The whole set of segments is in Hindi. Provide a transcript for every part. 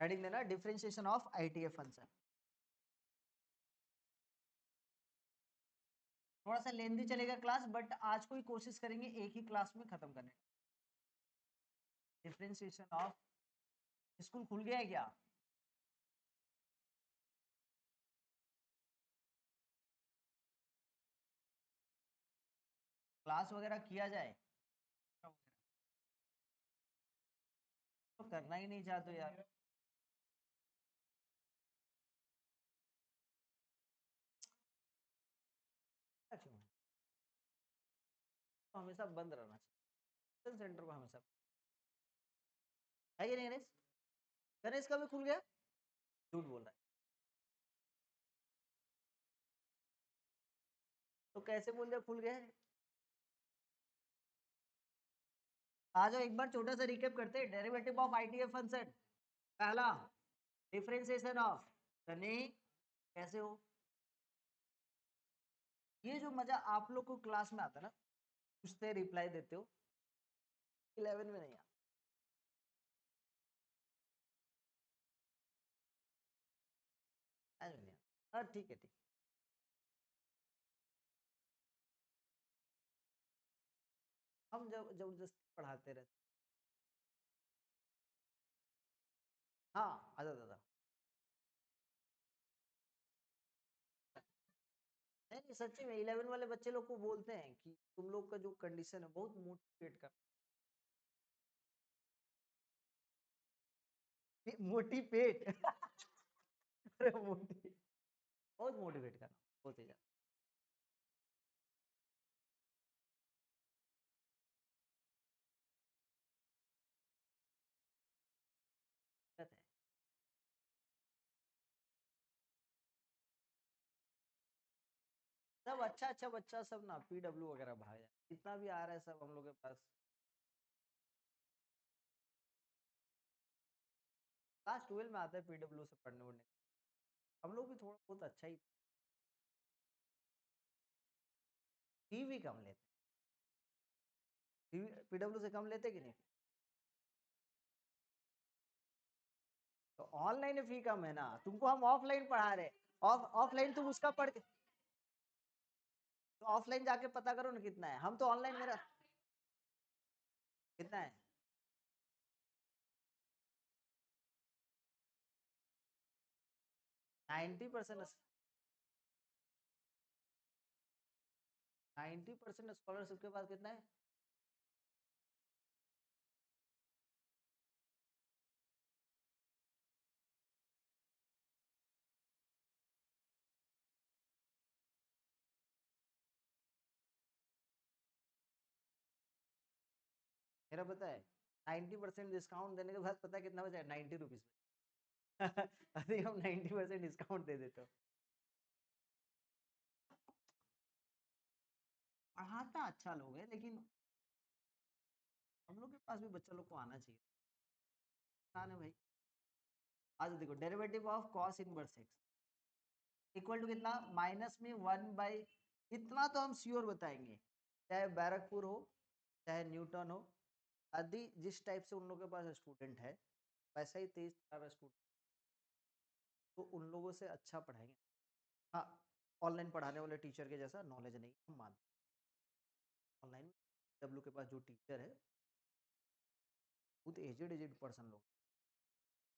हेडिंग देना डिफरेंशिएशन ऑफ आईटीएफ फंक्शन। थोड़ा सा लेंदी चलेगा क्लास, बट आज को ही कोशिश करेंगे एक ही क्लास में खत्म करने। डिफरेंशिएशन ऑफ, स्कूल खुल गया है क्या? क्लास वगैरह किया जाए तो करना ही नहीं चाहते यार। क्यों? तो हमेशा बंद रहना चाहिए सेंटर को, हमेशा है कि नहीं गणेश? गणेश का भी खुल गया? झूठ बोल रहा है। तो कैसे बोल दिया खुल गया है? आ जाओ एक बार छोटा सा रिकेप करते हैं। डेरिवेटिव ऑफ आईटीएफ फंक्शन, पहला डिफरेंशिएशन ऑफ। सनी कैसे हो? ये जो मजा आप लोग को क्लास में आता है ना, पूछते रिप्लाई देते हो, 11 में नहीं आता। हाँ ठीक है, ठीक। हम जब जबरदस्ती पढ़ाते रहते। हाँ आजा दादा। नहीं नहीं, सच्ची में 11 वाले बच्चे लोग को बोलते हैं कि तुम लोग का जो कंडीशन है बहुत मोटिवेट कर, मोटी पेट अरे मोटी, बहुत मोटिवेट करना, बहुत ही ज्यादा। दिक्कत है। सब अच्छा अच्छा बच्चा सब ना पीडब्ल्यू वगैरह भाग जाए, जितना भी आ रहा है सब हम लोग के पास। क्लास 12 में आता है पीडब्ल्यू से पढ़ने वढ़ने। हम लोग भी थोड़ा बहुत अच्छा ही, फी भी कम लेते हैं, पीडब्ल्यू से कम लेते कि नहीं? तो ऑनलाइन फी कम है ना, तुमको हम ऑफलाइन पढ़ा रहे। ऑफलाइन तुम उसका पढ़ के, तो ऑफलाइन जाके पता करो ना कितना है। हम तो ऑनलाइन मेरा कितना है? 90%। 90% स्कॉलरशिप के पास कितना है? मेरा पता है, 90% डिस्काउंट देने के बाद पता है कितना बचा है? 90 रुपीज। अभी हम 90% डिस्काउंट दे देते हो। पढ़ाता अच्छा लोग है, लेकिन हम लोग के पास भी बच्चा लोग को आना चाहिए। आने भाई। आज देखो derivative of cos inverse x equal to कितना? माइनस में 1/, इतना तो हम श्योर बताएंगे, चाहे बैरकपुर हो चाहे न्यूटन हो, आदि जिस टाइप से उन लोगों के पास स्टूडेंट है, वैसा ही तेज तरार स्टूडेंट, तो उन लोगों से अच्छा पढ़ाएंगे। हाँ, ऑनलाइन पढ़ाने वाले टीचर के जैसा नॉलेज नहीं हम मानते। ऑनलाइन डब्ल्यू के पास जो टीचर है बहुत एजेड एजेड पर्सन लोग,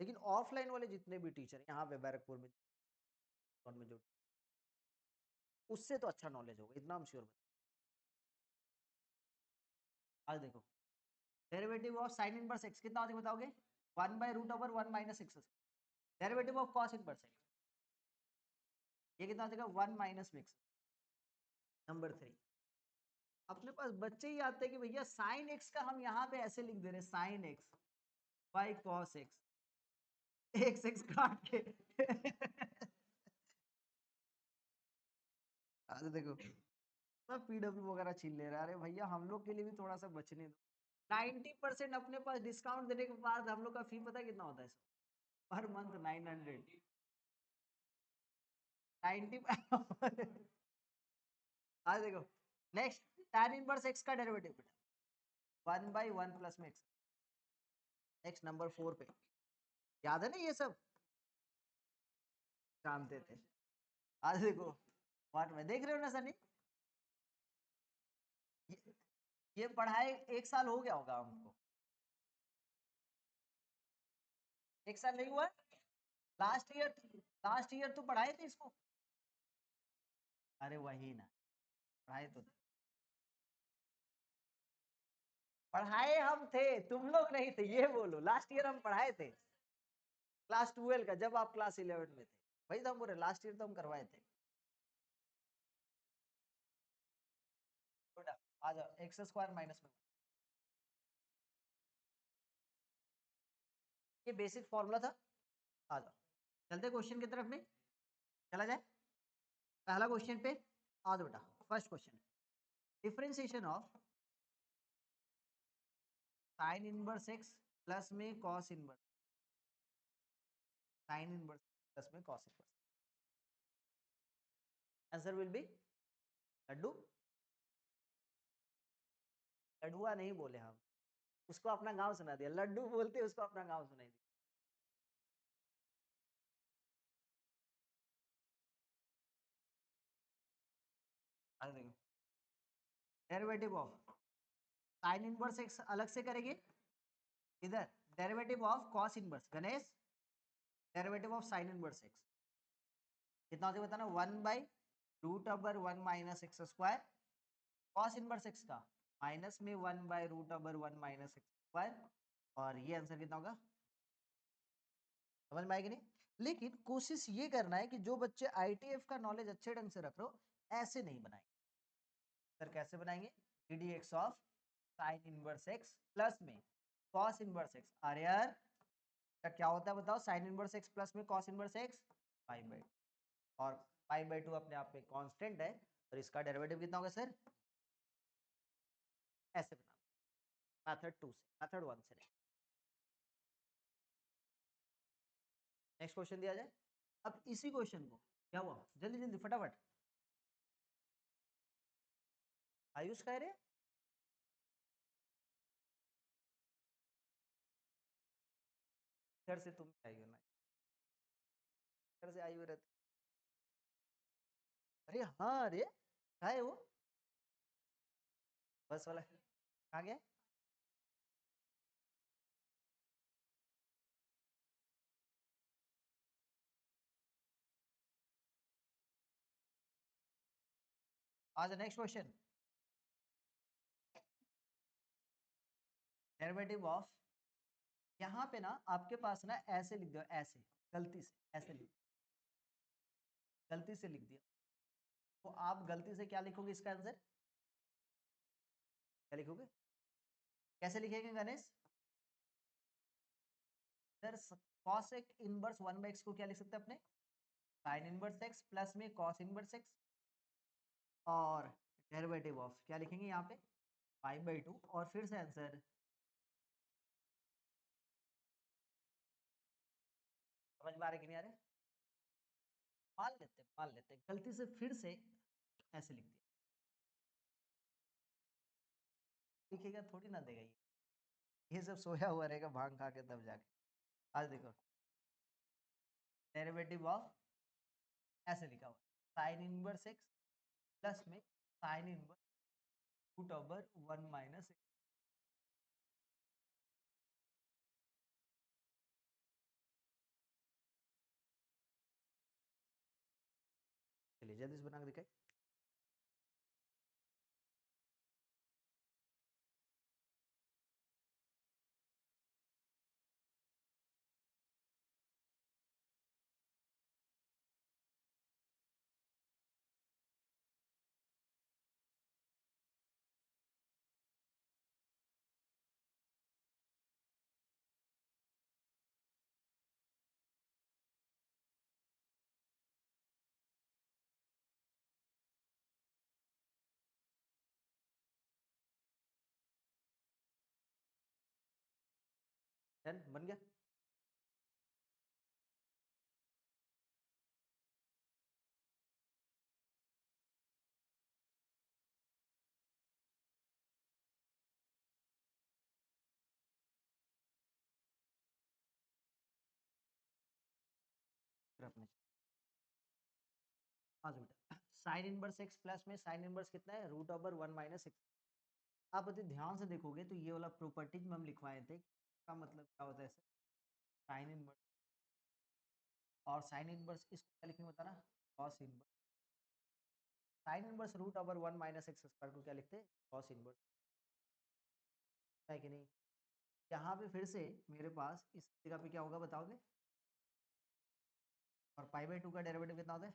लेकिन ऑफलाइन वाले जितने भी टीचर यहाँ पे बैरकपुर में जो, उससे तो अच्छा नॉलेज होगा, इतना हम श्योर। आज देखो derivative of sine inverse x कितना होता है बताओगे? 1/√1 - x। Derivative of cos inverse x ये कितना हो जाएगा? 1 - x। नंबर 3, अपने पास बच्चे ही आते हैं कि भैया साइन एक्स का हम यहाँ पे ऐसे लिख दे रहे, sine x by cos x, x x काट के अरे देखो सब पीडब्ल्यू वगैरह छीन ले रहा है। अरे भैया हम लोग के लिए भी थोड़ा सा बचने दो। 90% अपने पास डिस्काउंट देने के बाद हम लोग का फी पता है कितना होता है? Per month 900। 90 आज देखो नेक्स्ट tan इनवर्स एक्स का डेरिवेटिव 1/1 + x। नेक्स्ट नंबर 4 पे याद है ना ये सब जानते थे। आज देखो व्हाट में देख रहे हो ना सनी, ये, ये पढ़ाई 1 साल हो गया होगा हमको, 1 साल नहीं हुआ? लास्ट ईयर तो पढ़ाए थे इसको। अरे वही ना, पढ़ाए तो थे, पढ़ाए हम थे, तुम लोग नहीं थे, ये बोलो। लास्ट ईयर हम पढ़ाए थे, क्लास 12 का, जब आप क्लास 11 में थे। वही तो हम बोल रहे, लास्ट ईयर तो हम करवाए थे। आ जाओ, एक्स स्क्वायर माइनस में, ये बेसिक फॉर्मूला था। आ जाओ, चलते क्वेश्चन की तरफ में, चला जाए पहला क्वेश्चन पे। आ जाओ बेटा, first question, differentiation of sine inverse x plus में cos inverse, sine inverse plus में cos inverse, answer will be laddu. लड्डुआ नहीं बोले हम, उसको अपना गांव सुना दिया, लड्डू बोलते उसको अपना गांव सुनाई दिया। अरे देखो, derivative of sine inverse x अलग से करेंगे, इधर derivative of cos inverse, Ganesh derivative of sine inverse x कितना हो जाएगा बताना, 1/√1 - x², कॉस इनवर्स एक्स का माइनस में 1/√1 - x², और ये आंसर कितना होगा, समझ में आएगी नहीं? लेकिन कोशिश ये करना है कि जो बच्चे आईटीएफ का नॉलेज अच्छे ढंग से रख रहे हो, ऐसे नहीं बनाएंगे। सर कैसे बनाएंगे, D D x of sine inverse x plus में कॉस इनवर्स एक्स। अरे यार क्या होता है बताओ, साइन इनवर्स एक्स प्लस में कॉस इनवर्स एक्स, पाई/2, और पाई/2 अपने आप में कांस्टेंट है, और इसका डेरिवेटिव कितना होगा सर, ऐसे बना, मेथड 2 से, मेथड 1 से नहीं। नेक्स्ट क्वेश्चन दिया जाए। अब इसी क्वेश्चन को क्या हुआ, जल्दी जल्दी फटाफट, आयुष कह रहे, घर से तुम आई हो ना, घर से आई हुई रहती। अरे हाँ, अरे कहा है वो, बस वाला कहाँ गया? आज नेक्स्ट क्वेश्चन, डेरिवेटिव ऑफ, यहाँ पे ना आपके पास ना ऐसे लिख दो, ऐसे गलती से ऐसे लिख, गलती से लिख दिया, तो आप गलती से क्या लिखोगे, इसका आंसर क्या लिखोगे, कैसे लिखेंगे Ganesh? Sir cosec inverse 1/x को क्या लिख सकते हैं अपने, साइन इनवर्स एक्स प्लस में कॉस इनवर्स एक्स, और डेरिवेटिव ऑफ क्या लिखेंगे यहाँ पे, पाई/2, और फिर से आंसर, समझ में आ रहे कि नहीं आ रहे? मान लेते गलती से फिर से ऐसे लिख दिया, लिखेगा थोड़ी ना देगा ये सब सोया हुआ रहेगा भांग खा के तब जाके। आज देखो, डेरिवेटिव ऑफ ऐसे लिखा हुआ, साइन इनवर्स एक्स प्लस में साइन इनवर्स √1 माइनस, चलिए जल्दी से बना के दिखाई। डन, बन गया। रखने चाहिए। हाँ बेटा, साइन इनवर्स एक्स प्लस में साइन इनवर्स कितना है, रूट ओवर 1 माइनस एक्स। आप यदि ध्यान से देखोगे तो ये वाला प्रॉपर्टीज में हम लिखवाए थे, का मतलब क्या होता है सर, साइन इनवर्स, और साइन इनवर्स इसको क्या लिखेंगे बताना, cos inverse. Sine inverse root over 1 minus x square को क्या लिखते हैं, कॉस इनवर्स, है कि नहीं। यहाँ पे फिर से मेरे पास इस जगह पे क्या होगा बताओगे, और पाई बाई 2 का डेरिवेटिव कितना होता है,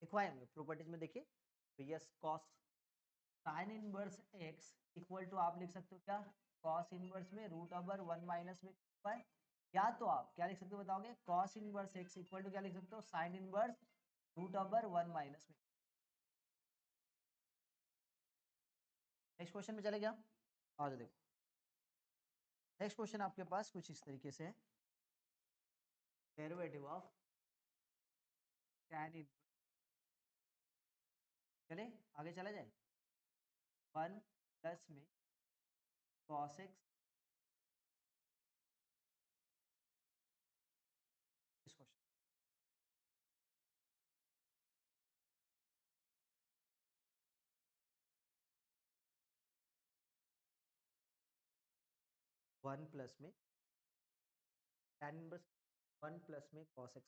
लिखवाए हमने प्रॉपर्टीज में, देखिए yes cos sine inverse x equal to आप लिख सकते हो क्या, कॉस इनवर्स में रूट ओवर 1 माइनस में स्क्वायर, या तो आप क्या लिख सकते हो बताओगे, cos inverse x equal to क्या लिख सकते हो, sine inverse root over 1 minus में। नेक्स्ट क्वेश्चन में चले गया, आ जाओ देखो। नेक्स्ट क्वेश्चन आपके पास कुछ इस तरीके से है, डेरिवेटिव ऑफ tan इनवर्स, चले आगे चला जाए, 1 प्लस में cos x, इस क्वेश्चन 1 प्लस में tan इनवर्स 1 प्लस में cos x,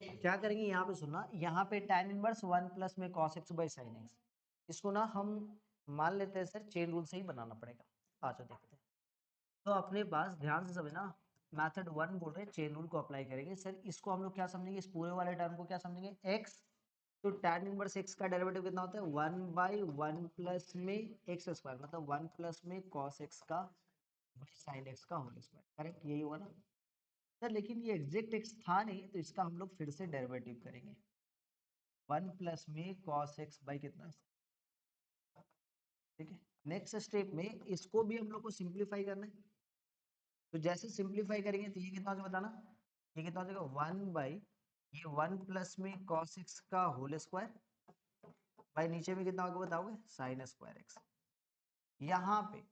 1 क्या करेंगे यहाँ पे सुनना, यहाँ पे tan इनवर्स 1 प्लस में cos x by sin x, इसको ना हम मान लेते हैं सर चेन रूल से ही बनाना पड़ेगा, आ जाओ देखते हैं। तो अपने पास ध्यान से समझना, मेथड 1 बोल रहे हैं चेन रूल को अप्लाई करेंगे सर, इसको हम लोग क्या समझेंगे, इस पूरे वाले टर्म को क्या समझेंगे, x, तो tan इनवर्स x का डेरिवेटिव कितना होता है, 1 बाई 1 प्लस में एक्स स्क्वायर, मतलब 1 प्लस में cos x का sin x का होल स्क्वायर, करेक्ट यही होगा ना सर। लेकिन ये एग्जैक्ट x था नहीं, तो इसका हम लोग फिर से डेरिवेटिव करेंगे, 1 प्लस में cos x बाई कितना, ठीक है। नेक्स्ट स्टेप में इसको भी हम लोग को सिंप्लीफाई करना है, तो जैसे सिंप्लीफाई करेंगे तो ये कितना हो जाएगा बताना, ये कितना हो जाएगा 1 बाई, ये 1 प्लस में cos x का होल स्क्वायर, बाई नीचे में कितना होगा बताओगे, sin स्क्वायर x। यहाँ पे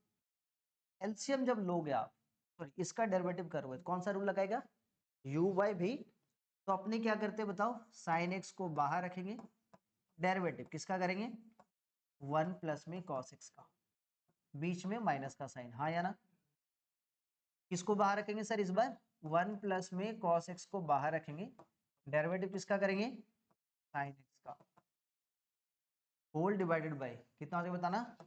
एलसीएम जब लोगे आप, तो इसका डेरिवेटिव करोगे तो कौन सा रूल लगाएगा, u बाई v, तो अपने क्या करते हैं बताओ, sin x को बाहर रखेंगे, डेरिवेटिव किसका करेंगे, 1 प्लस में cos x का, बीच में माइनस का साइन, हाँ या ना। किसको बाहर रखेंगे सर इस बार, 1 प्लस में cos x को बाहर रखेंगे, डेरिवेटिव किसका करेंगे, sin x का, होल डिवाइडेड बाय कितना हो जाएगा बताना,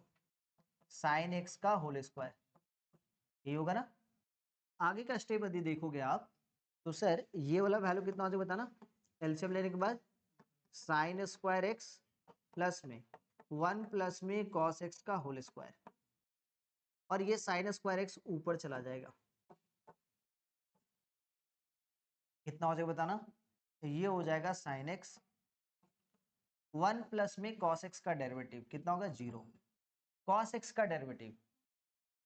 sin x का होल स्क्वायर, ये होगा ना। आगे का स्टेप यदि देखोगे आप, तो सर ये वाला वैल्यू कितना हो जाएगा बताना, एलसीएम लेने के बाद sin स्क्वायर x प्लस में 1 प्लस में cos x का होल स्क्वायर, और ये sin स्क्वायर x ऊपर चला जाएगा, कितना हो जाएगा बताना, तो ये हो जाएगा sin x, 1 प्लस में cos x का डेरिवेटिव कितना होगा 0, cos x का डेरिवेटिव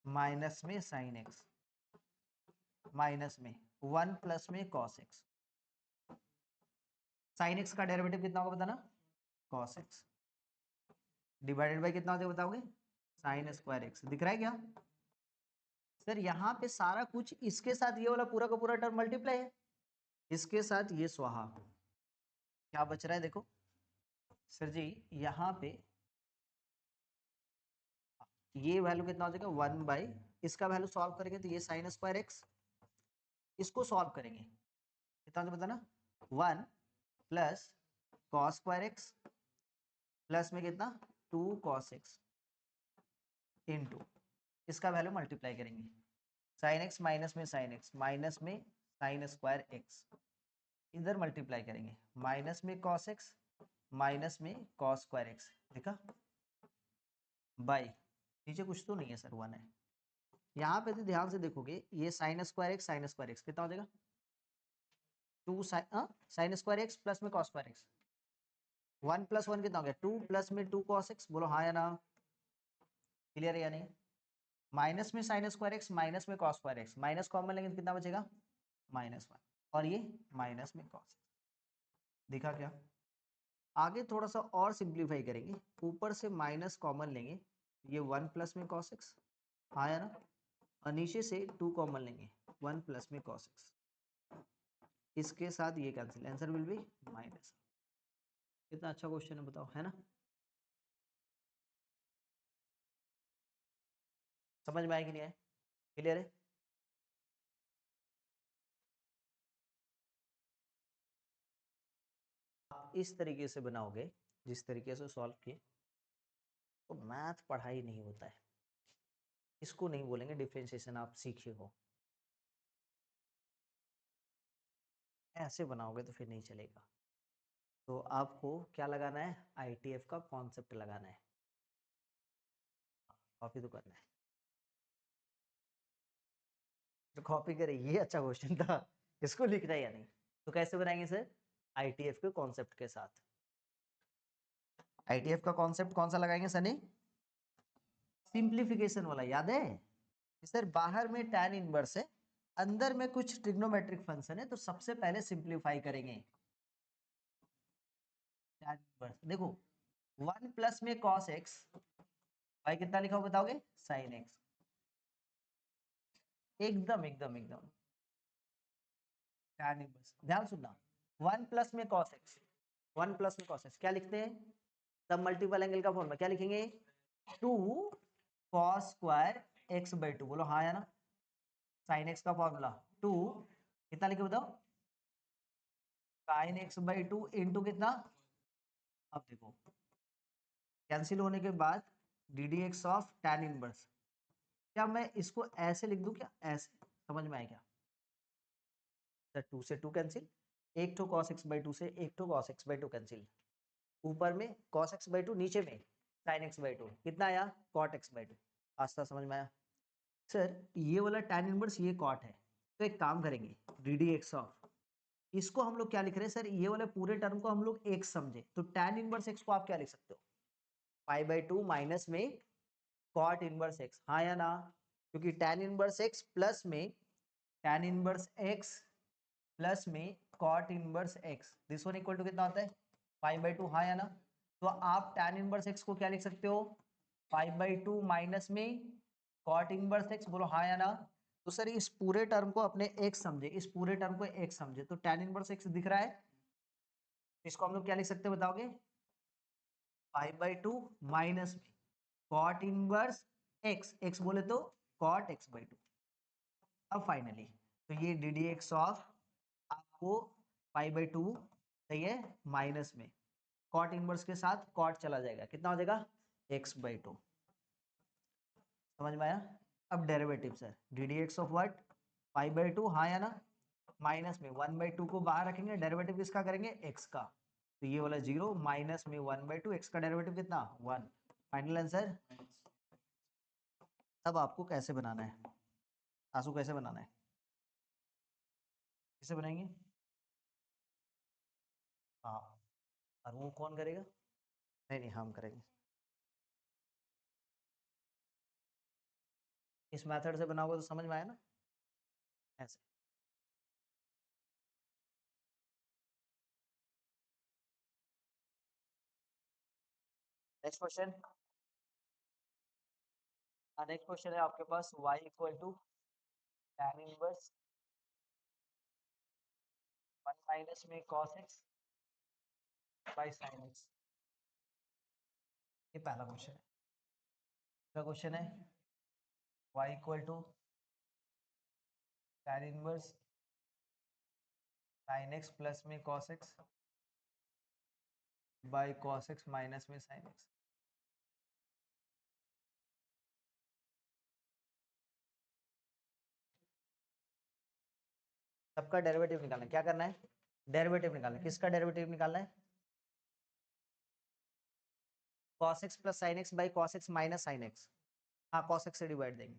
माइनस में sin x, माइनस में 1 प्लस में cos x, sin x का डेरिवेटिव कितना होगा बताना, cos x, डिवाइडेड बाय कितना हो जाएगा बताओगे, sin स्क्वायर x, दिख रहा है क्या सर। यहाँ पे सारा कुछ इसके साथ ये वाला पूरा का पूरा टर्म मल्टीप्लाई है, इसके साथ ये स्वाहा, क्या बच रहा है देखो सर जी, यहाँ पे ये वैल्यू कितना हो जाएगा 1 बाई, इसका वैल्यू सॉल्व करेंगे तो ये साइन स्क्वायर एक्स, इसको सॉल्व करेंगे कितना होता है बताना, 1 plus cos square x plus में कितना 2 कॉस एक्स इंटू इसका वैल्यू मल्टीप्लाई करेंगे, साइन एक्स माइनस में साइन स्क्वायर एक्स, इधर मल्टीप्लाई करेंगे माइनस में कॉस एक्स माइनस में कॉस स्क्वायर एक्स, देखा बाई, नीचे कुछ तो नहीं है सर, 1 है। यहाँ पे तो ध्यान से देखोगे ये साइन स्क्वायर एक्स कितना हो जाएगा 2 साइन स्क्वायर एक्स प्लस में कॉस स्क्वायर एक्स, 1 प्लस 1 कितना हो गया 2 प्लस में 2 कॉस एक्स, बोलो हाँ या ना, क्लियर है या नहीं। माइनस में साइन स्क्वायर एक्स माइनस में cos square x, minus common लेंगे तो कितना बचेगा -1, और ये माइनस में कॉस, देखा क्या। आगे थोड़ा सा और सिंप्लीफाई करेंगे, ऊपर से माइनस कॉमन लेंगे, ये 1 प्लस में कॉस एक्स आया ना, और नीचे से 2 कॉमन लेंगे 1 प्लस में कॉस एक्स, इसके साथ ये cancel, answer will B minus. कितना अच्छा क्वेश्चन है बताओ, है ना, समझ में आया कि नहीं आया, क्लियर है। आप इस तरीके से बनाओगे जिस तरीके से सॉल्व किए, तो मैथ पढ़ाई नहीं होता है, इसको नहीं बोलेंगे डिफरेंशिएशन आप सीखे हो, ऐसे बनाओगे तो फिर नहीं चलेगा। तो आपको क्या लगाना है, आईटीएफ का कॉन्सेप्ट लगाना है, कॉपी तो करना है, तो कॉपी करे, ये अच्छा क्वेश्चन था, इसको लिखना है या नहीं, तो कैसे बनाएंगे सर, आईटीएफ के कॉन्सेप्ट के साथ। आईटीएफ का कॉन्सेप्ट कौन सा लगाएंगे सनी, सिंप्लीफिकेशन वाला, याद है सर, बाहर में tan इनवर्स है, अंदर में कुछ ट्रिग्नोमेट्रिक फंक्शन है, तो सबसे पहले सिंप्लीफाई करेंगे tan इनवर्स, देखो 1 प्लस में cos x, भाई कितना लिखा हो बताओगे sin x, एकदम एकदम एकदम tan इनवर्स, ध्यान सुनना, 1 प्लस में cos x, 1 प्लस में cos x क्या लिखते हैं, तब मल्टीपल एंगल का फॉर्मूला क्या लिखेंगे, 2 cos स्क्वायर x बाई 2, बोलो हाँ या ना, sin x का फॉर्मूला 2 कितना लिखे बताओ, sin x बाई 2 इंटू कितना, अब देखो कैंसिल होने के बाद D D x of tan inverse, क्या मैं इसको ऐसे लिख दूं क्या, ऐसे, समझ में आया क्या, सर 2 से 2 कैंसिल, एक तो cos x बाई 2 से एक तो cos x बाई 2 कैंसिल, ऊपर में cos x बाई 2 नीचे में sin x बाई 2 कितना आया cot x बाई 2, आस्था समझ में आया। सर ये वाला tan इनवर्स ये cot है, तो एक काम करेंगे डी डी एक्स ऑफ, इसको हम लोग क्या लिख रहे हैं सर, ये वाले पूरे टर्म को हम लोग x समझे, तो tan इनवर्स x को आप क्या लिख सकते हो, पाई बाई 2 माइनस में कॉट इनवर्स एक्स, हाँ या ना, क्योंकि tan इनवर्स एक्स प्लस में tan इनवर्स एक्स प्लस में cot inverse x, this one equal to कितना होता है 5/2, हाँ या ना, तो आप tan इनवर्स एक्स को क्या लिख सकते हो 5/2 माइनस में कॉट इनवर्स एक्स, बोलो हाँ या ना, तो सर इस पूरे टर्म को अपने एक्स समझे, इस पूरे टर्म को एक्स समझे, तो tan इनवर्स एक्स दिख रहा है, इसको हम लोग क्या लिख सकते हैं बताओगे 5/2 माइनस में कॉट इनवर्स एक्स, एक्स बोले तो कॉट एक्स बाई 2, अब फाइनली तो ये डी डी एक्स ऑफ आपको 5/2 सही है, माइनस में कॉट इनवर्स के साथ कॉट चला जाएगा, कितना हो जाएगा x/2, समझ में आया। अब derivative sir D D x of what 5/2, हाँ या ना, माइनस में 1/2 को बाहर रखेंगे, डेरिवेटिव किसका करेंगे x का, तो ये वाला 0 माइनस में 1/2, x का डेरिवेटिव कितना 1, फाइनल आंसर। अब आपको कैसे बनाना है, आंसू कैसे बनाना है, कैसे बनाएंगे, हाँ, और वो कौन करेगा, नहीं नहीं हम करेंगे, इस मेथड से बनाओगे तो समझ में आया ना, ऐसे। नेक्स्ट क्वेश्चन, नेक्स्ट क्वेश्चन है आपके पास y equal to tan inverse 1 minus में cos x by sin x, ये पहला क्वेश्चन है। का क्वेश्चन है y equal to tan inverse sin x plus में cos x by cos x minus में sin x। सबका डेरिवेटिव निकालना है। क्या करना है? डेरिवेटिव निकालना है। किसका डेरिवेटिव निकालना है? cos x plus sin x by cos x minus sin x। हाँ, cos x से डिवाइड देंगे।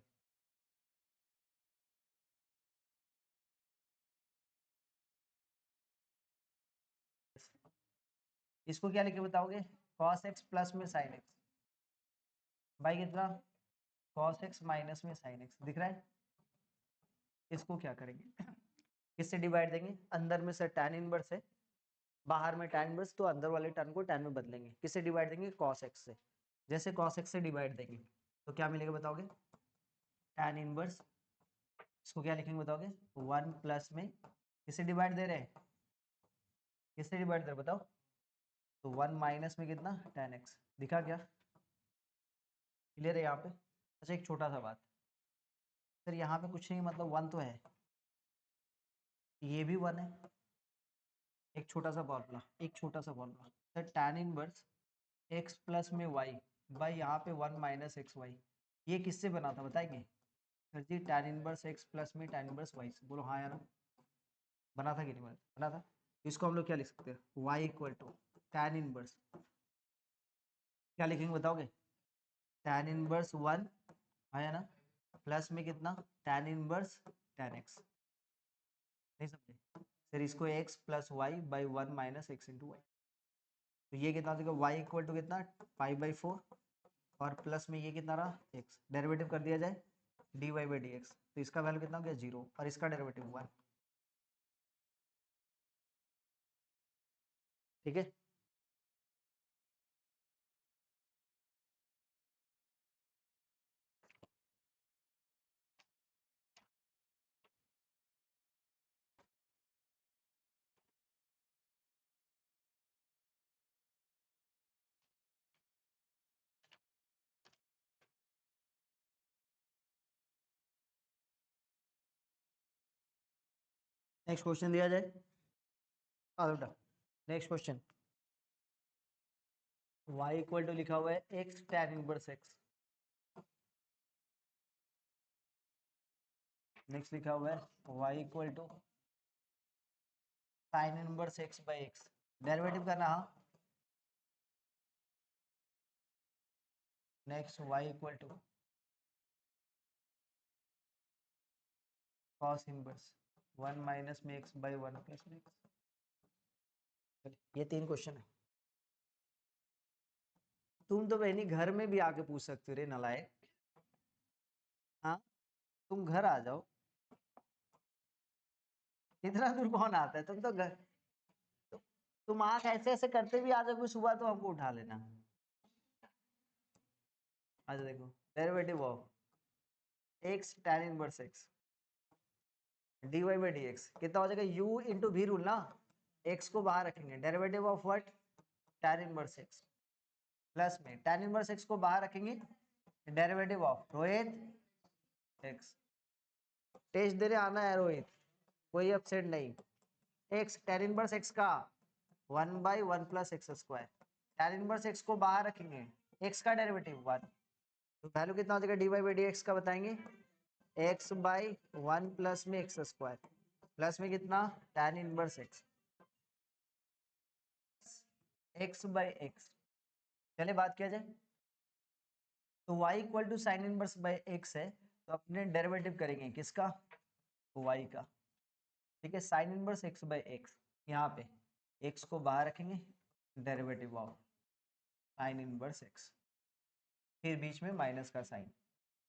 इसको क्या लिखे बताओगे? cos x प्लस में sin x बाई कितना? cos x माइनस में sin x। दिख रहा है? इसको क्या करेंगे? किससे डिवाइड देंगे? अंदर में से tan इनवर्स है, बाहर में tan इनवर्स, तो अंदर वाले टर्म को tan में बदलेंगे। किससे डिवाइड देंगे? cos x से। जैसे cos x से डिवाइड देंगे तो क्या मिलेगा बताओगे? tan इनवर्स, इसको क्या लिखेंगे बताओगे? 1 प्लस में किससे डिवाइड दे रहे हैं? किससे डिवाइड दे रहे बताओ? तो 1 माइनस में कितना? tan x। दिखा क्या? क्लियर है यहाँ पे? अच्छा, एक छोटा सा बात सर, यहाँ पे कुछ नहीं, मतलब 1 तो है, ये भी 1 है। एक छोटा सा फॉर्मूला, एक छोटा सा formula sir, tan inverse x plus में y बाई यहाँ पे 1 माइनस एक्स वाई, ये किससे बना था बताएंगे? सर जी, tan इनवर्स x प्लस में tan इनवर्स y से। बोलो हाँ या ना? बना था कि नहीं बना था? इसको हम लोग क्या लिख सकते हैं? y equal to tan inverse, क्या लिखेंगे बताओगे? tan इनवर्स 1 है ना, प्लस में कितना? tan inverse tan x। नहीं समझे? फिर इसको x plus y by 1 minus x into y. तो ये कितना देगा? y इक्वल टू कितना? पाई बाई 4, और प्लस में ये कितना रहा? x। डेरिवेटिव कर दिया जाए dy बाई डी एक्स, तो इसका वैल्यू कितना हो गया? 0, और इसका डेरिवेटिव 1। ठीक है? नेक्स्ट क्वेश्चन दिया जाए। Next question, y equal to लिखा हुआ है x tan inverse x। Next लिखा हुआ है y equal to sin inverse x by x। Derivative करना। हाँ, next y equal to cos inverse 1 minus में x बाई 1 प्लस में x। ये 3 क्वेश्चन है। तुम तो बहनी घर में भी आके पूछ सकते हो रे नलायक। हाँ, तुम घर आ जाओ, इतना दूर कौन आता है? तुम तो घर, तुम आंख ऐसे ऐसे करते भी आ जाओगे सुबह तो हमको उठा लेना। आज देखो, derivative of x tan inverse x dy by d x कितना हो जाएगा? u इंटू वी रूल ना, x को बाहर रखेंगे, derivative of what? tan inverse x, plus में tan इनवर्स x को बाहर रखेंगे, derivative of Rohit x। Test दे रहे आना है रोहित, कोई अपसेट नहीं। x tan इनवर्स x का 1 by 1 plus x square, tan inverse x को बाहर रखेंगे, x का डेरिवेटिव 1, तो वैल्यू कितना हो जाएगा? D y by d x का बताएंगे, x बाई 1 प्लस में एक्स स्क्वायर, प्लस में कितना? tan inverse x, x by x. चलिए बात किया जाए, तो y equal to sine inverse by x है, तो अपने डेरिवेटिव करेंगे किसका? y का। ठीक है, sign inverse x by x, यहाँ पे x को बाहर रखेंगे, derivative of sine inverse x, फिर बीच में माइनस का साइन,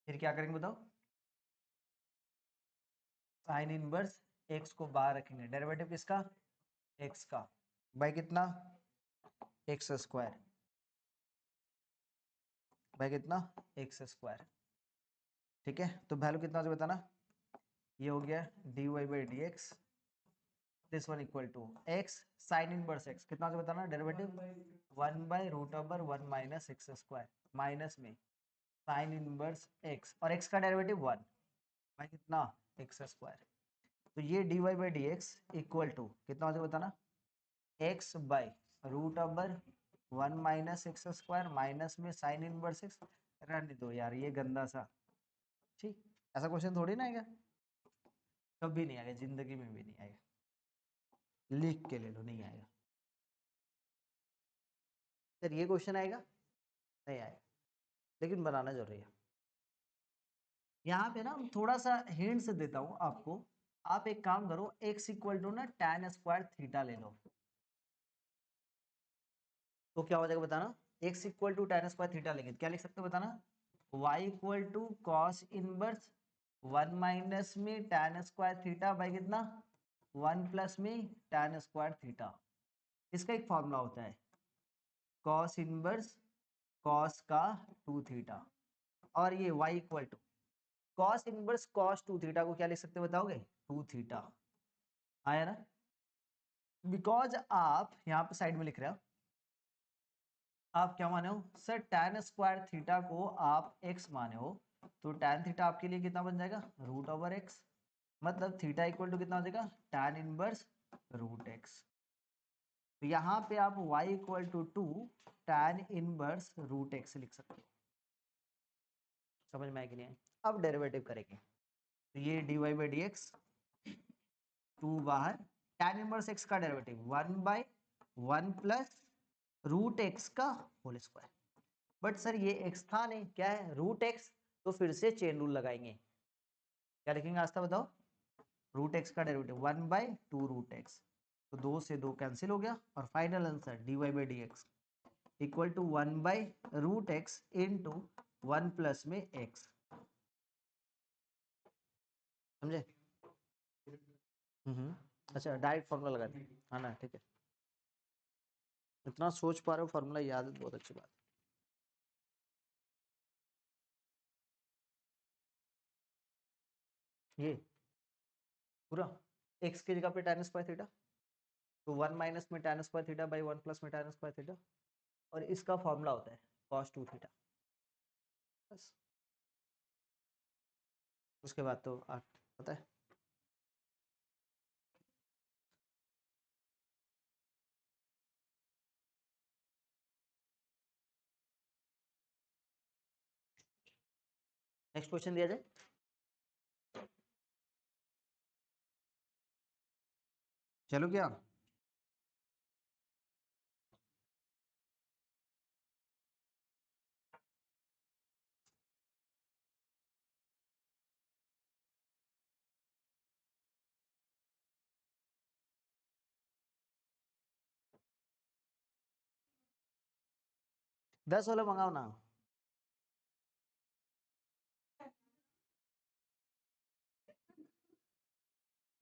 फिर क्या करेंगे बताओ? साइन इनवर्स x को बाहर रखेंगे, डेरिवेटिव किसका? x का, बाई कितना? एक्स स्क्वायर, बाई कितना? X square. ठीक है, तो वैल्यू कितना हो बताना? ये हो गया d y by d x, this one equal to x sine inverse x, कितना हो बताना? Derivative 1 by root over 1 minus x square, minus में साइन इनवर्स एक्स और एक्स का डेरिवेटिव 1 बाई कितना एक्स स्क्वायर। तो ये dy by d x equal to कितना हो जाएगा बताना, x by root over 1 minus x square minus में साइन इनवर्स एक्स। रहने दो यार ये गंदा सा, ठीक ऐसा क्वेश्चन थोड़ी ना आएगा, कभी नहीं आएगा, जिंदगी में भी नहीं आएगा, लिख के ले लो नहीं आएगा। सर ये क्वेश्चन आएगा, नहीं आएगा, लेकिन बनाना जरूरी है। यहाँ पे ना हम थोड़ा सा हिंट्स देता हूँ आपको, आप एक काम करो, x इक्वल टू ना tan स्क्वायर थीटा ले लो, तो क्या हो जाएगा बताना, x equal to tan square theta लेंगे क्या लिख सकते हो बताना, y equal to cos inverse 1 minus में tan स्क्वायर थीटा बाई कितना 1 प्लस में tan स्क्वायर थीटा। इसका एक फॉर्मूला होता है कॉस इनवर्स कॉस का 2 थीटा, और ये y equal to cos inverse cos 2 theta को क्या लिख सकते हो बताओगे, 2 थीटा आया ना। बिकॉज आप यहाँ पे साइड में लिख रहे हो, आप क्या माने हो सर, tan स्क्वायर थीटा को आप x माने हो, तो tan थीटा आपके लिए कितना बन जाएगा, रूट ओवर x, मतलब थीटा इक्वल टू कितना हो जाएगा, tan इनवर्स रूट x। तो यहाँ पे आप y equal to 2 tan inverse root x लिख सकते हो। समझ में आया कि नहीं है। अब डेरिवेटिव करेंगे, तो ये dy बाई डी एक्स 2 बाहर, tan इनवर्स x का derivative 1 by 1 plus root x का होल स्क्वायर। बट सर ये x था नहीं, क्या है रूट एक्स, तो फिर से चेन रूल लगाएंगे, क्या लिखेंगे आस्था बताओ, रूट एक्स का डेरिवेटिव 1 बाई 2 रूट एक्स, तो 2 से 2 कैंसिल हो गया, और final answer dy by d x equal to 1 by root x into 1 plus में x। समझे? अच्छा डायरेक्ट फॉर्मूला लगा दें, हाँ ना ठीक है, इतना सोच पा रहे हो फॉर्मूला याद है, बहुत अच्छी बात। ये पूरा x की जगह पे tan स्क्वायर थीटा, तो 1 माइनस में tan square theta by 1 plus में tan स्क्वायर थीटा, और इसका फॉर्मूला होता है cos 2 थीटा, बस उसके बाद तो 8 पता है। नेक्स्ट क्वेश्चन दिया जाए, चलो क्या 10 वाला मंगाओ ना।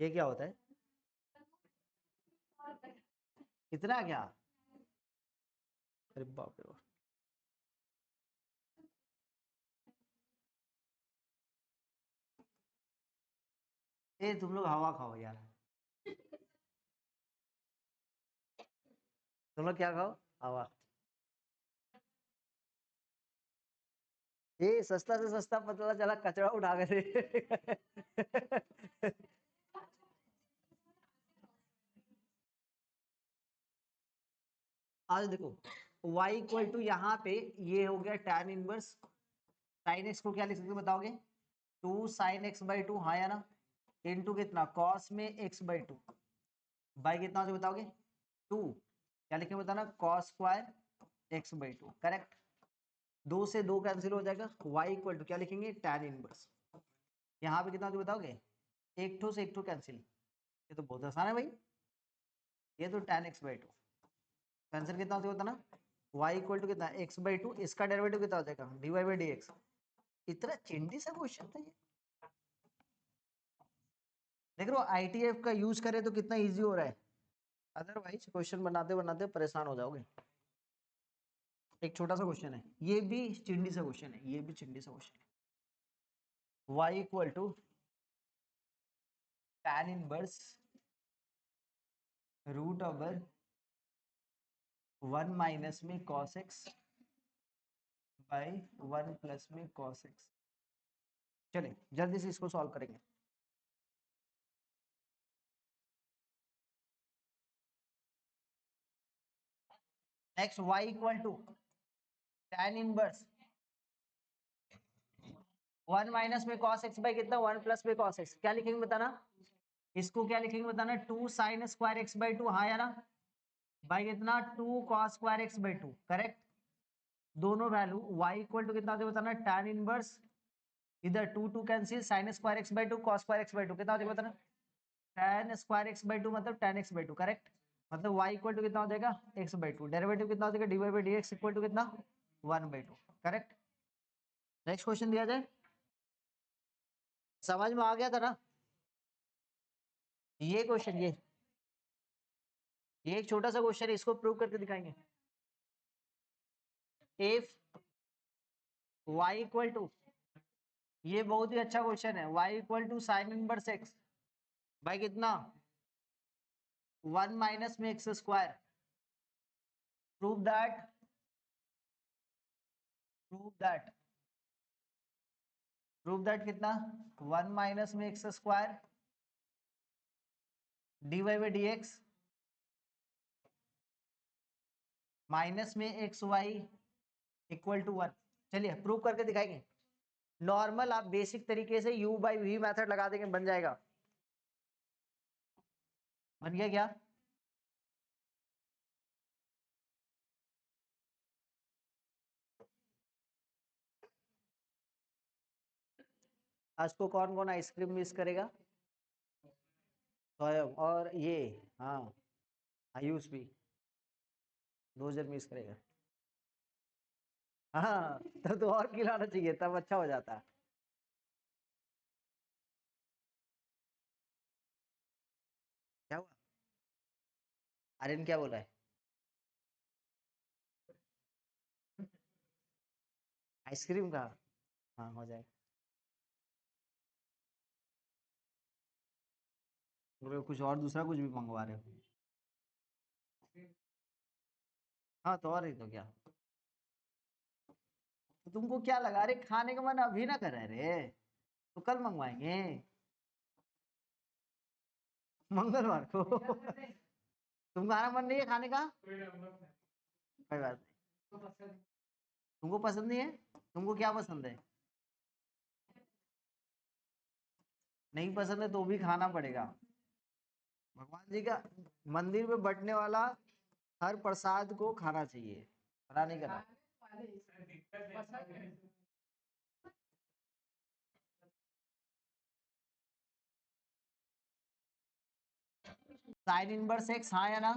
ये क्या होता है, इतना क्या, अरे बाप रे बाप, ए तुम लोग हवा खाओ यार, तुम लोग क्या खाओ, हवा। ये सस्ता से सस्ता पता चला कचरा उठा के आज देखो y इक्वल टू यहाँ पे ये हो गया tan इनवर्स साइन एक्स को क्या लिख सकते हो बताओगे, 2 साइन एक्स बाई 2, हाँ या ना, इनटू कितना कॉस में x बाई 2 बाई कितना हो जाए बताओगे 2, क्या लिखेंगे बताना cos square x by 2, correct. 2 से 2 कैंसिल हो जाएगा, y इक्वल टू क्या लिखेंगे tan इनवर्स, यहाँ पे कितना हो जाए बताओगे, एक टू से एक टू कैंसिल, ये तो बहुत आसान है भाई, ये तो tan x बाई 2 आंसर कितना हो जाएगा ना, y इक्वल टू कितना x बाई 2, इसका डेरिवेटिव कितना हो जाएगा dy बाई डी एक्स। इतना चिंडी सा क्वेश्चन था ये, देख रहे हो आईटीएफ का यूज करें तो कितना इजी हो रहा है, अदरवाइज क्वेश्चन बनाते बनाते परेशान हो जाओगे। एक छोटा सा क्वेश्चन है, ये भी चिंडी सा क्वेश्चन है, ये भी चिंडी सा क्वेश्चन है, y equal to tan inverse root over 1 minus में cos x बाई 1 प्लस में cos x। चलिए जल्दी से इसको सॉल्व करेंगे। Next y equal to tan inverse 1 minus में cos x बाई कितना 1 प्लस में cos x, क्या लिखेंगे बताना, इसको क्या लिखेंगे बताना, 2 साइन स्क्वायर x बाई 2, हाँ या ना, बाई कितना 2 cos square x by 2, correct. दोनों वैल्यू y इक्वल टू कितना हो जाएगा बताना, tan इनवर्स, इधर 2 2 cancel, sine square x by 2 cos square x by 2 कितना हो जाएगा बताना, tan स्क्वायर x बाई 2 मतलब tan x बाई 2, करेक्ट। मतलब y इक्वल टू कितना हो जाएगा x बाई 2, डेरिवेटिव कितना हो जाएगा dy by dx equal to कितना 1 बाई 2, करेक्ट। नेक्स्ट क्वेश्चन दिया जाए, समझ में आ गया था ना ये क्वेश्चन, ये एक छोटा सा क्वेश्चन है, इसको प्रूव करके दिखाएंगे। इफ y इक्वल टू, ये बहुत ही अच्छा क्वेश्चन है, y equal to sine inverse x by कितना 1 माइनस में x square, prove that, prove that, prove that कितना 1 माइनस में x square dy by dx minus में एक्स वाई इक्वल टू 1। चलिए प्रूव करके दिखाएंगे। नॉर्मल आप बेसिक तरीके से u बाई वी मेथड लगा देंगे, बन जाएगा। बन गया क्या, आज को कौन कौन आइसक्रीम मिस करेगा, स्वयं और ये, हाँ आयुष भी, 2 जन मिस करेगा। हाँ तब तो और खिलाना चाहिए, तब अच्छा हो जाता। क्या हुआ, आर्यन क्या बोला है, आइसक्रीम का, हाँ हो जाएगा। कुछ और दूसरा कुछ भी मंगवा रहे हो, हाँ तो और ही तो क्या, तो तुमको क्या लगा रहे खाने का मन अभी ना कर रहे, तो कल मंगवाएंगे मंगलवार को। तुम्हारा मन नहीं है खाने का, कोई बात नहीं, तुमको पसंद नहीं है, तुमको क्या पसंद है, नहीं पसंद है तो भी खाना पड़ेगा। भगवान जी का मंदिर में बटने वाला हर प्रसाद को खाना चाहिए, मना नहीं करा। साइन इनवर्स एक्स, हाँ या ना,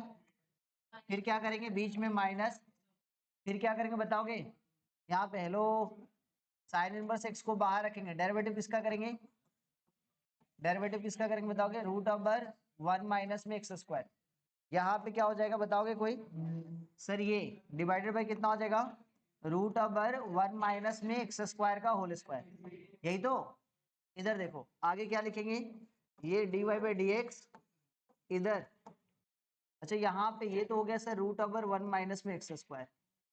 फिर क्या करेंगे बीच में माइनस, फिर क्या करेंगे बताओगे, यहाँ पे हेलो, साइन इनवर्स एक्स को बाहर रखेंगे, डेरिवेटिव किसका करेंगे, डेरिवेटिव किसका करेंगे बताओगे, रूट ओवर 1 माइनस में एक्स स्क्वायर, यहाँ पे क्या हो जाएगा बताओगे कोई, सर ये डिवाइडेड बाय कितना हो जाएगा, रूट ओवर 1 माइनस में एक्स स्क्वायर का होल स्क्वायर, यही तो। इधर देखो आगे क्या लिखेंगे, ये d y by d x इधर, अच्छा यहाँ पे ये तो हो गया सर रूट ओवर 1 माइनस में x square,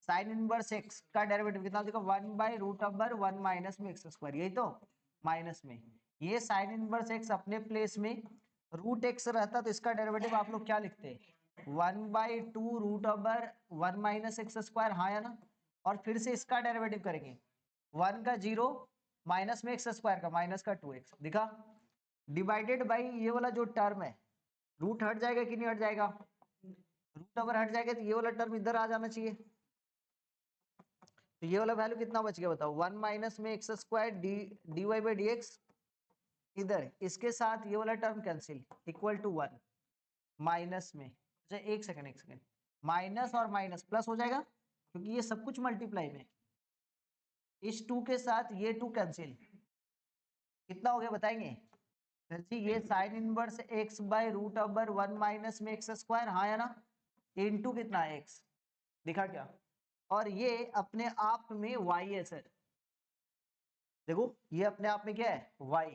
sine inverse x का डेरिवेटिव कितना देखो 1 बाई रूट ओवर 1 माइनस में एक्स स्क्वायर, यही तो, माइनस में ये साइन इनवर्स एक्स अपने प्लेस में रूट एक्स रहता तो इसका डेरिवेटिव आप लोग क्या लिखते, 1 by 2 root over 1 minus x square, हाँ या ना, और फिर से इसका डेरिवेटिव करेंगे 1 का 0 माइनस में एक्स स्क्वायर का माइनस का 2x, दिखा, डिवाइडेड बाई ये वाला जो टर्म है, रूट हट जाएगा कि नहीं हट जाएगा, रूट ओवर हट जाएगा तो ये वाला टर्म इधर आ जाना चाहिए, तो ये वाला वैल्यू कितना बच गया बताओ, 1 माइनस में x square d y by d x, इधर इसके साथ ये वाला term cancel equal to 1 minus में, अच्छा एक सेकंड एक सेकंड, माइनस और माइनस प्लस हो जाएगा क्योंकि ये सब कुछ मल्टीप्लाई में, इस 2 के साथ ये 2 कैंसिल, कितना हो गया बताएंगे सर जी, ये sine inverse x by root over 1 minus में एक्स स्क्वायर, हाँ या ना, इनटू कितना एक्स, दिखा क्या, और ये अपने आप में y है सर, देखो ये अपने आप में क्या है y,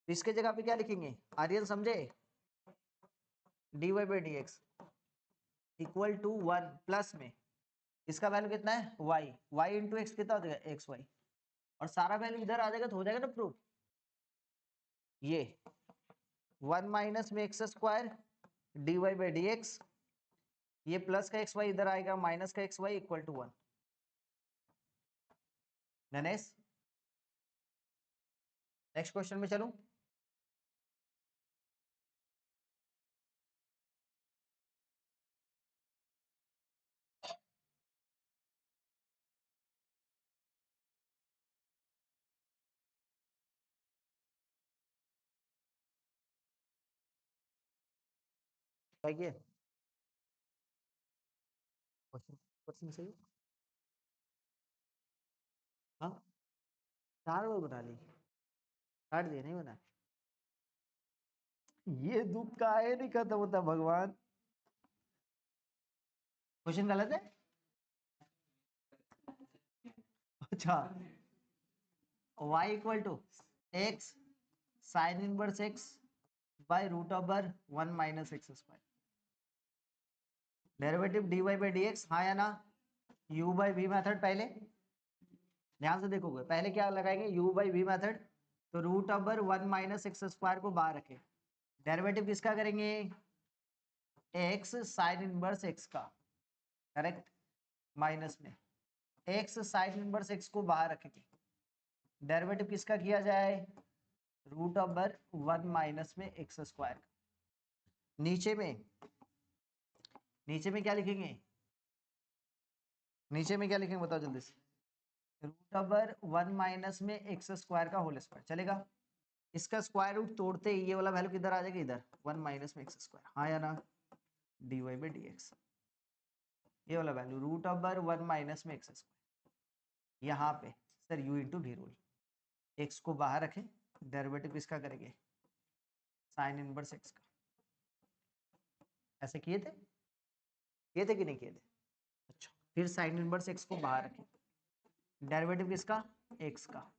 इसके जगह पे क्या लिखेंगे आर्यन समझे, dy by d x equal to 1 plus में इसका वैल्यू कितना है y, y इंटू एक्स कितना हो जाएगा एक्स वाई, और सारा वैल्यू इधर आ जाएगा तो हो जाएगा ना प्रूफ। ये 1 माइनस में x square dy by d x, ये प्लस का एक्स वाई इधर आएगा, माइनस का x y equal to 1। Next question में चलूं। क्वेश्चन क्वेश्चन सही। हाँ 4 बार बना ली, काट दिए नहीं बना। ये दुख का है नहीं खत्म होता भगवान। क्वेश्चन गलत है। अच्छा y equal to x sine inverse x by root over 1 minus x square, derivative dy by d x, हाँ या ना। u बाई वी मेथड, पहले ध्यान से देखोगे पहले क्या लगाएंगे u बाई वी मेथड, तो root over 1 minus x square को बाहर रखे, डेरिवेटिव किसका करेंगे x साइन इनवर्स x का, करेक्ट, माइनस में x साइन इनवर्स x को बाहर रखेंगे, डेरिवेटिव किसका किया जाए रूट ओवर 1 माइनस में एक्स स्क्वायर। नीचे में क्या लिखेंगे, नीचे में क्या लिखेंगे बताओ जल्दी से, रूट ओवर 1 माइनस में एक्स स्क्वायर का होल स्क्वायर चलेगा। इसका स्क्वायर रूट तोड़ते ही ये वाला वैल्यू किधर आ जाएगा इधर 1 माइनस में एक्स स्क्वायर, हाँ या ना, d y by d x, ये वाला वैल्यू रूट ओवर 1 माइनस में एक्स स्क्वायर। यहाँ पे sir u into v rule, x को बाहर रखें, डेरिवेटिव किसका करेंगे साइन इनवर्स एक्स का। ऐसे किए थे कि नहीं किए थे। अच्छा फिर साइन इनवर्स एक्स को बाहर रखें, डेरिवेटिव किसका एक्स का,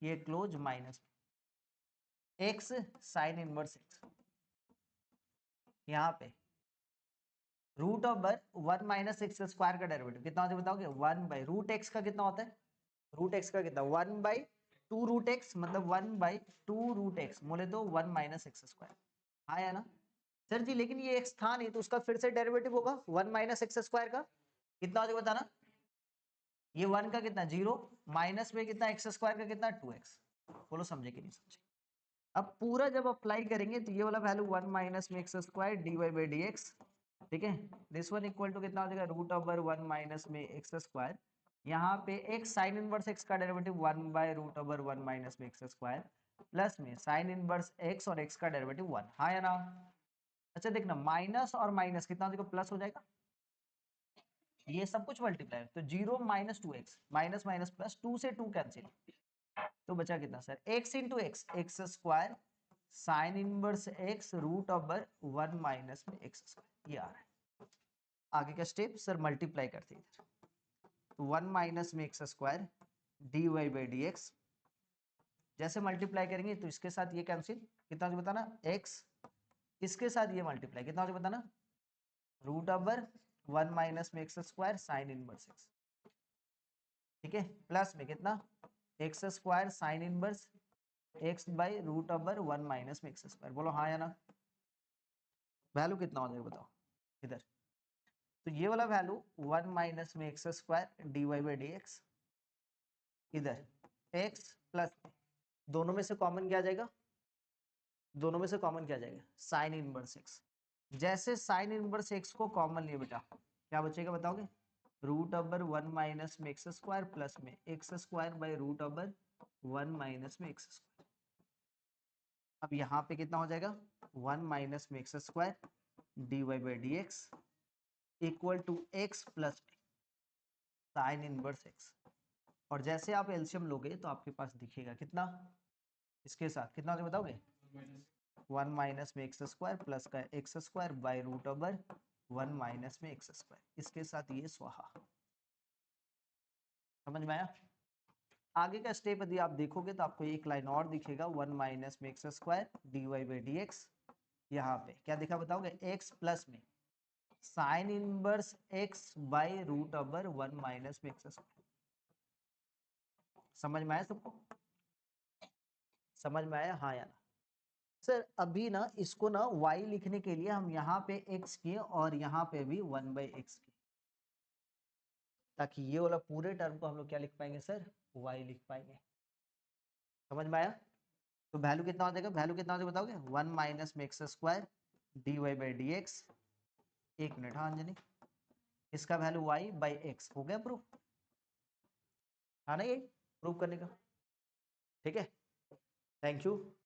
ये close minus x sine inverse x, यहाँ पे root over 1 minus x square का डेरिवेटिव कितना होता है बताओगे 1 बाई रूट एक्स का कितना होता है, रूट एक्स का कितना 1 बाई 2 रूट एक्स, मतलब 1 बाई 2 रूट एक्स बोले तो 1 माइनस एक्स स्क्वायर, हाँ या ना सर जी। लेकिन ये एक्स था नहीं तो उसका फिर से डेरिवेटिव होगा 1 माइनस एक्स स्क्वायर का, कितना हो जाएगा बताना, ये 1 का कितना 0, माइनस में कितना एक्स स्क्वायर का कितना 2x, बोलो समझे कि नहीं समझे। अब पूरा जब अप्लाई करेंगे तो ये वाला वैल्यू 1 माइनस में x square d y by d x, ठीक है, दिस वन इक्वल टू कितना हो जाएगा रूट ओवर 1 माइनस में एक्स स्क्वायर, यहाँ पे एक्स साइन इनवर्स एक्स का derivative 1 by root over 1 minus में एक्स स्क्वायर, प्लस में साइन इनवर्स एक्स और एक्स का डेरिवेटिव 1, हाँ या ना। अच्छा देखना माइनस और माइनस कितना हो जाएगा प्लस हो जाएगा, ये सब कुछ मल्टीप्लाई तो 0 minus 2x, minus minus plus 2 से 2 कैंसिल, तो बचा कितना sir x into x, x square sine inverse x root over 1 minus में एक्स स्क्वायर, ये आ रहा है। आगे का स्टेप सर मल्टीप्लाई करते हैं इधर, तो 1 माइनस में x square d y by d x, जैसे मल्टीप्लाई करेंगे तो इसके साथ ये कैंसिल, कितना हो बताना x, इसके साथ ये मल्टीप्लाई कितना हो बताना रूट ओवर 1 माइनस में x square sine inverse x, ठीक है, प्लस में कितना x square sine inverse x by root over 1 minus में एक्स स्क्वायर, बोलो हाँ या ना। वैल्यू कितना हो जाएगा बताओ इधर, तो ये वाला वैल्यू 1 माइनस में x square d y by d x, इधर एक्स प्लस दोनों में से कॉमन क्या जाएगा, दोनों में से कॉमन क्या जाएगा साइन इनवर्स एक्स, जैसे साइन इनवर्स एक्स को कॉमन लिए बेटा क्या बचेगा बताओगे रूट ओवर 1 माइनस में एक्स स्क्वायर प्लस में x square by root over 1 minus में एक्स स्क्वायर। अब यहाँ पे कितना हो जाएगा 1 माइनस में x square d y by d x equal to x plus sine inverse x, और जैसे आप एलसीएम लोगे तो आपके पास दिखेगा कितना, इसके साथ कितना हो बताओगे 1 माइनस में एक्स स्क्वायर प्लस का x square by root over 1 minus में एक्स स्क्वायर, इसके साथ ये स्वाहा, समझ में आया। आगे का स्टेप यदि आप देखोगे तो आपको एक लाइन और दिखेगा 1 माइनस में x square d y by d x, यहाँ पे क्या दिखा बताओगे x प्लस में sine inverse x by root over 1 minus में एक्स स्क्वायर। समझ में आया सबको? समझ में आया हाँ या ना? सर अभी ना इसको ना y लिखने के लिए हम यहाँ पे x किए और यहाँ पे भी 1/x किए, ताकि ये वाला पूरे टर्म को हम लोग क्या लिख पाएंगे सर? y लिख पाएंगे। समझ में आया? तो वैल्यू कितना हो जाएगा? वैल्यू कितना हो जाएगा बताओगे? 1 माइनस में एक्स स्क्वायर dy/dx। एक मिनट हाँ अंजनी, इसका वैल्यू y/x हो गया प्रूफ। हाँ ना, ये प्रूफ करने का। ठीक है, थैंक यू।